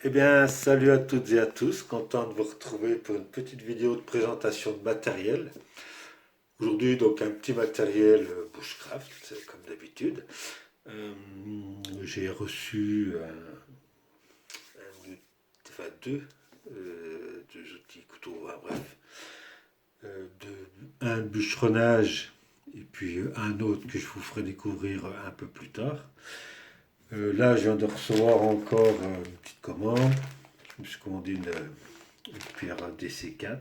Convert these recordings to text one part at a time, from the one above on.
Eh bien, salut à toutes et à tous, content de vous retrouver pour une petite vidéo de présentation de matériel. Aujourd'hui, donc un petit matériel bushcraft, comme d'habitude. Euh, j'ai reçu deux, deux outils couteaux, bref, un bûcheronnage et puis un autre que je vous ferai découvrir un peu plus tard. Là, je viens de recevoir encore une petite commande. Je me suis commandé une pierre DC4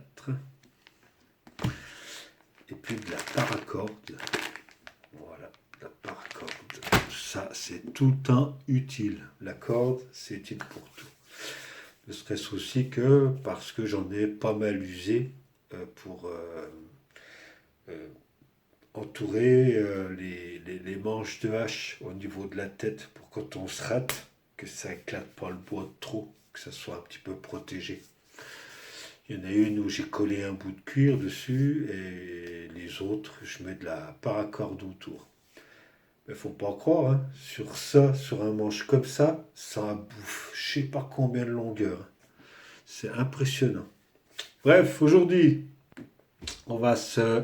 et puis de la paracorde. Voilà, la paracorde. Ça, c'est tout le temps utile. La corde, c'est utile pour tout. Ne serait-ce aussi que parce que j'en ai pas mal usé pour euh, entourer les manches de hache au niveau de la tête pour quand on se rate, que ça éclate pas le bois de trop, que ça soit un petit peu protégé. Il y en a une où j'ai collé un bout de cuir dessus et les autres, je mets de la paracorde autour. Mais faut pas croire, hein, sur ça, sur un manche comme ça bouffe je sais pas combien de longueur. C'est impressionnant. Bref, aujourd'hui, on va se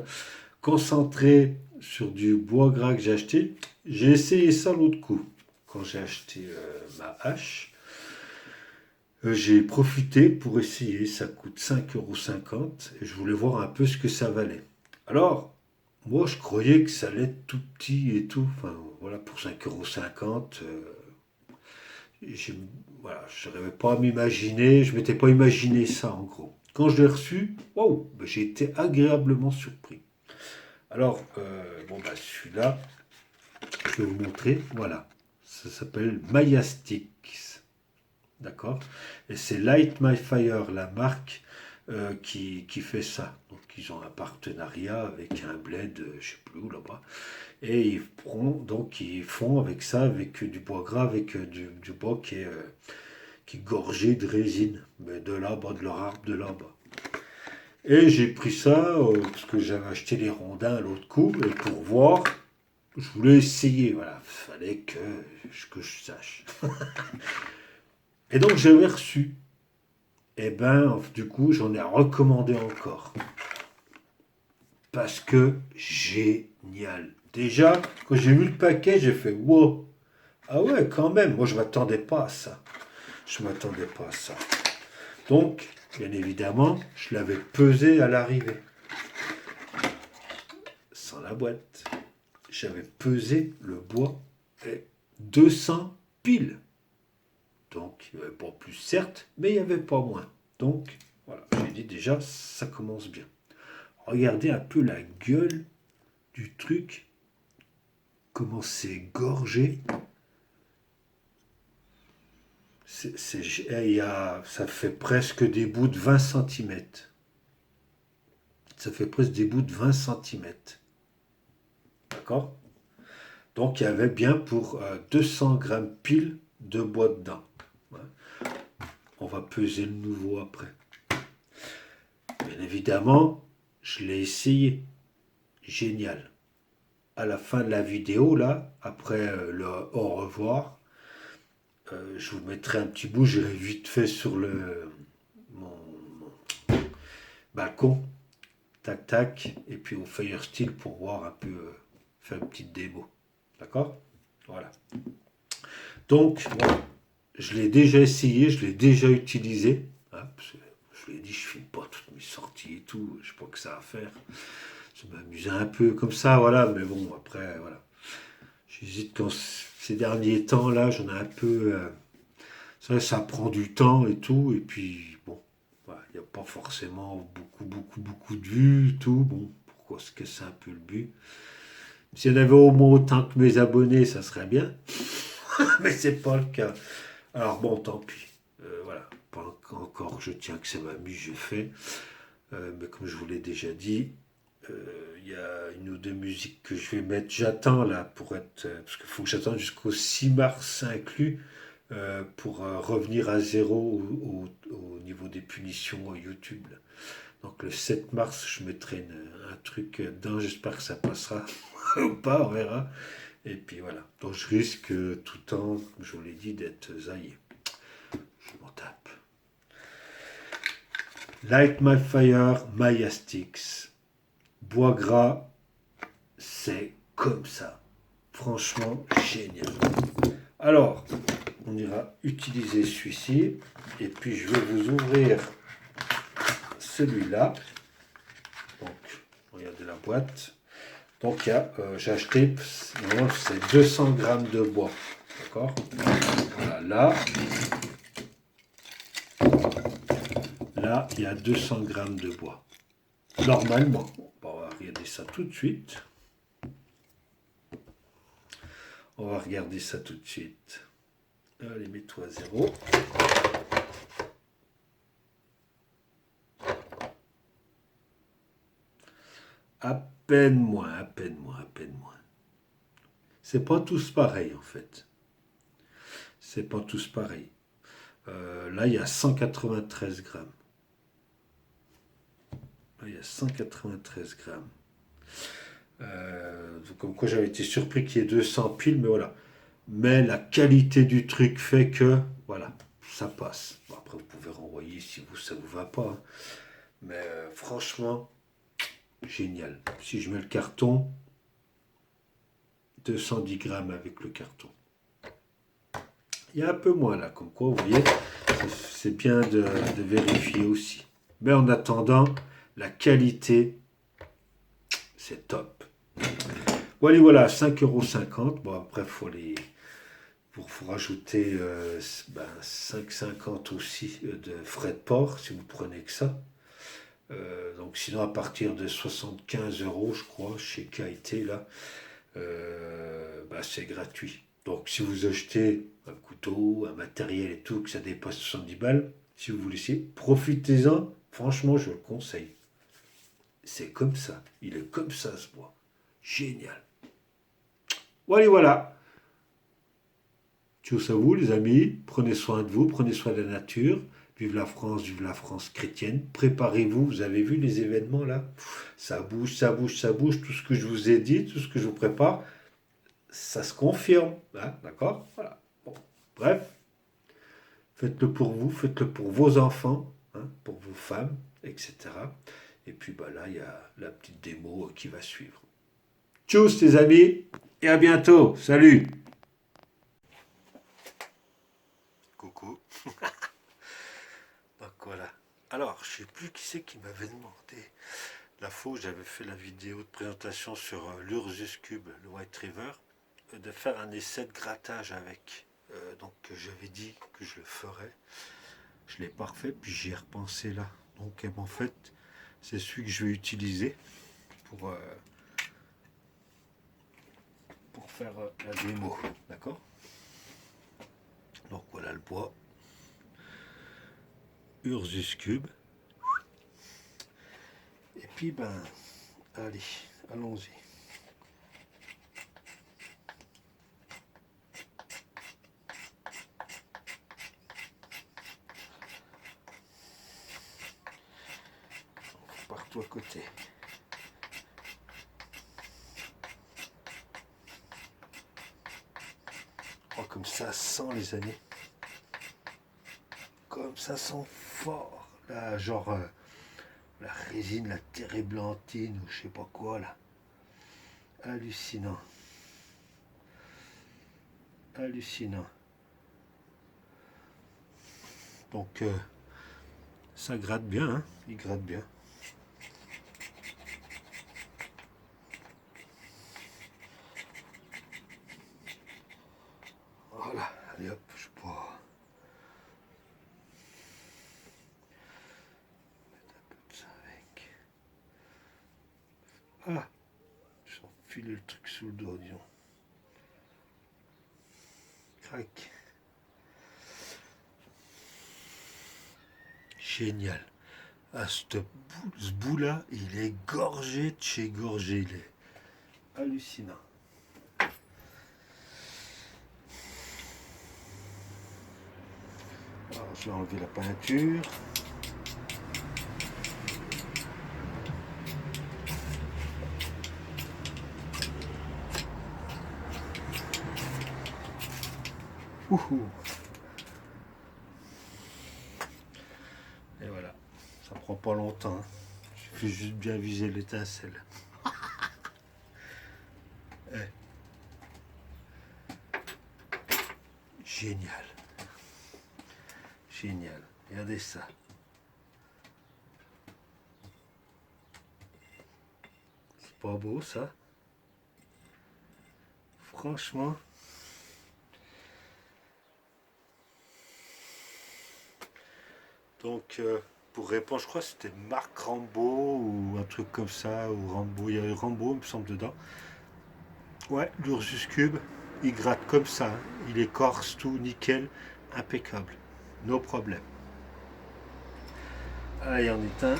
concentrer sur du bois gras que j'ai acheté. J'ai essayé ça l'autre coup, quand j'ai acheté ma hache. J'ai profité pour essayer, ça coûte 5,50 € et je voulais voir un peu ce que ça valait. Alors, moi je croyais que ça allait être tout petit et tout, enfin voilà, pour 5,50 € j'ai- voilà, je n'arrivais pas à m'imaginer, je m'étais pas imaginé ça en gros. Quand je l'ai reçu, waouh, ben, j'ai été agréablement surpris. Alors, bon bah celui-là, je vais vous montrer, voilà, ça s'appelle Mayastix. D'accord. Et c'est Light My Fire, la marque qui fait ça. Donc ils ont un partenariat avec un bled, je sais plus où là-bas. Et ils font avec ça, avec du bois gras, avec du bois qui est gorgé de résine, mais de là-bas, de leur arbre de là-bas. Et j'ai pris ça parce que j'avais acheté les rondins à l'autre coup, et pour voir, je voulais essayer. Voilà, il fallait que je sache. Et donc j'avais reçu. Et ben, du coup, j'en ai recommandé encore. Parce que génial. Déjà, quand j'ai vu le paquet, j'ai fait wow. Ah ouais, quand même. Moi, je m'attendais pas à ça. Je m'attendais pas à ça. Donc, bien évidemment, je l'avais pesé à l'arrivée. Sans la boîte. J'avais pesé le bois et 200 piles. Donc, il n'y avait pas plus, certes, mais il n'y avait pas moins. Donc, voilà, j'ai dit déjà, ça commence bien. Regardez un peu la gueule du truc, comment c'est gorgé. Ça fait presque des bouts de 20 centimètres. Ça fait presque des bouts de 20 centimètres. D'accord. Donc il y avait bien pour 200 grammes pile de bois dedans. Ouais. On va peser le nouveau après. Bien évidemment, je l'ai essayé. Génial. À la fin de la vidéo, là, après le au revoir, je vous mettrai un petit bout, j'ai vite fait sur mon balcon, tac tac, et puis au Firesteel pour voir un peu, faire une petite démo. D'accord. Voilà. Donc, voilà. Je l'ai déjà essayé, je l'ai déjà utilisé. Hein, parce que je vous l'ai dit, je ne filme pas toutes mes sorties et tout, je sais pas que ça à faire. Je m'amusais un peu comme ça, voilà, mais bon, après, voilà. J'hésite quand ces derniers temps, là, j'en ai un peu. Ça prend du temps et tout, et puis, bon, voilà, il n'y a pas forcément beaucoup de vues et tout. Bon, pourquoi se casser un peu le but? S'il y en avait au moins autant que mes abonnés, ça serait bien, mais c'est pas le cas. Alors bon, tant pis. Voilà, pas encore je tiens que ça m'amuse, je fais. Mais comme je vous l'ai déjà dit, il y a une ou deux musiques que je vais mettre. J'attends là pour être. Parce qu'il faut que j'attende jusqu'au 6 mars inclus pour revenir à zéro au niveau des punitions YouTube. Là. Donc le 7 mars, je mettrai un truc dedans. J'espère que ça passera ou pas, on verra. Et puis voilà. Donc je risque tout le temps, comme je vous l'ai dit, d'être zaillé. Je monte Light My Fire, Maya Sticks. Bois gras, c'est comme ça. Franchement, génial. Alors, on ira utiliser celui-ci. Et puis, je vais vous ouvrir celui-là. Donc, regardez la boîte. Donc, j'ai acheté, c'est 200 grammes de bois. D'accord? Voilà, là, il y a 200 grammes de bois. Normalement. Bon, on va regarder ça tout de suite. On va regarder ça tout de suite. Allez, mets-toi à 0. À peine moins, à peine moins, à peine moins. C'est pas tous pareil en fait. C'est pas tous pareil. Là, il y a 193 grammes. Là, il y a 193 grammes. Comme quoi j'avais été surpris qu'il y ait 200 piles, mais voilà. Mais la qualité du truc fait que, voilà, ça passe. Bon, après, vous pouvez renvoyer si ça vous va pas. Hein. Mais franchement, génial. Si je mets le carton, 210 grammes avec le carton. Il y a un peu moins là, comme quoi, vous voyez, c'est bien de vérifier aussi. Mais en attendant, la qualité, c'est top. Bon, allez, voilà, 5,50 €. Bon, après, faut rajouter 5,50 € aussi de frais de port, si vous prenez que ça. Donc, sinon, à partir de 75 € je crois, chez KIT, là, c'est gratuit. Donc, si vous achetez un couteau, un matériel et tout, que ça dépasse 70 balles, si vous voulez essayer, profitez-en. Franchement, je le conseille. C'est comme ça. Il est comme ça, ce bois. Génial. Voilà. Tchuss à vous, les amis. Prenez soin de vous, prenez soin de la nature. Vive la France chrétienne. Préparez-vous. Vous avez vu les événements là? Ça bouge, ça bouge, ça bouge. Tout ce que je vous ai dit, tout ce que je vous prépare, ça se confirme. Hein, d'accord? Voilà. Bon. Bref, faites-le pour vous, faites-le pour vos enfants, hein, pour vos femmes, etc. Et puis là, il y a la petite démo qui va suivre. Tchuss les amis, et à bientôt. Salut! Coucou. Donc voilà. Alors, je ne sais plus qui c'est qui m'avait demandé la fois où j'avais fait la vidéo de présentation sur l'Ursus Cube, le White River, de faire un essai de grattage avec. Donc j'avais dit que je le ferais. Je ne l'ai pas refait, puis j'y ai repensé là. Donc en fait, c'est celui que je vais utiliser pour faire la démo. D'accord? Donc voilà le bois. Ursus Cube. Et puis allez, allons-y. Partout à côté. Oh, comme ça sent les années. Comme ça sent fort. Là, genre la résine, la térébenthine ou je sais pas quoi là. Hallucinant. Hallucinant. Donc ça gratte bien, hein, il gratte bien. Voilà, allez hop, je peux mettre un peu de ça avec. Ah, j'ai enfilé le truc sous le doigt, disons. Crac. Génial. Ah, ce bout-là, il est gorgé de chez gorgé. Il est hallucinant. Alors, je vais enlever la peinture. Ouhou. Et voilà, ça prend prend pas longtemps. Hein. Il suffit juste bien viser l'étincelle. Eh. Génial. Génial. Regardez ça. C'est pas beau ça? Franchement. Donc, pour répondre, je crois que c'était Marc Rambaud ou un truc comme ça, ou Rambaud, il y avait Rambaud, il me semble, dedans. Ouais, l'Ursus Cube, il gratte comme ça, hein. Il écorce tout, nickel, impeccable, no problème. Allez, on éteint.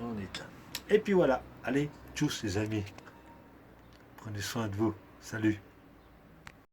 On éteint. Et puis voilà, allez, tchuss les amis. Prenez soin de vous. Salut.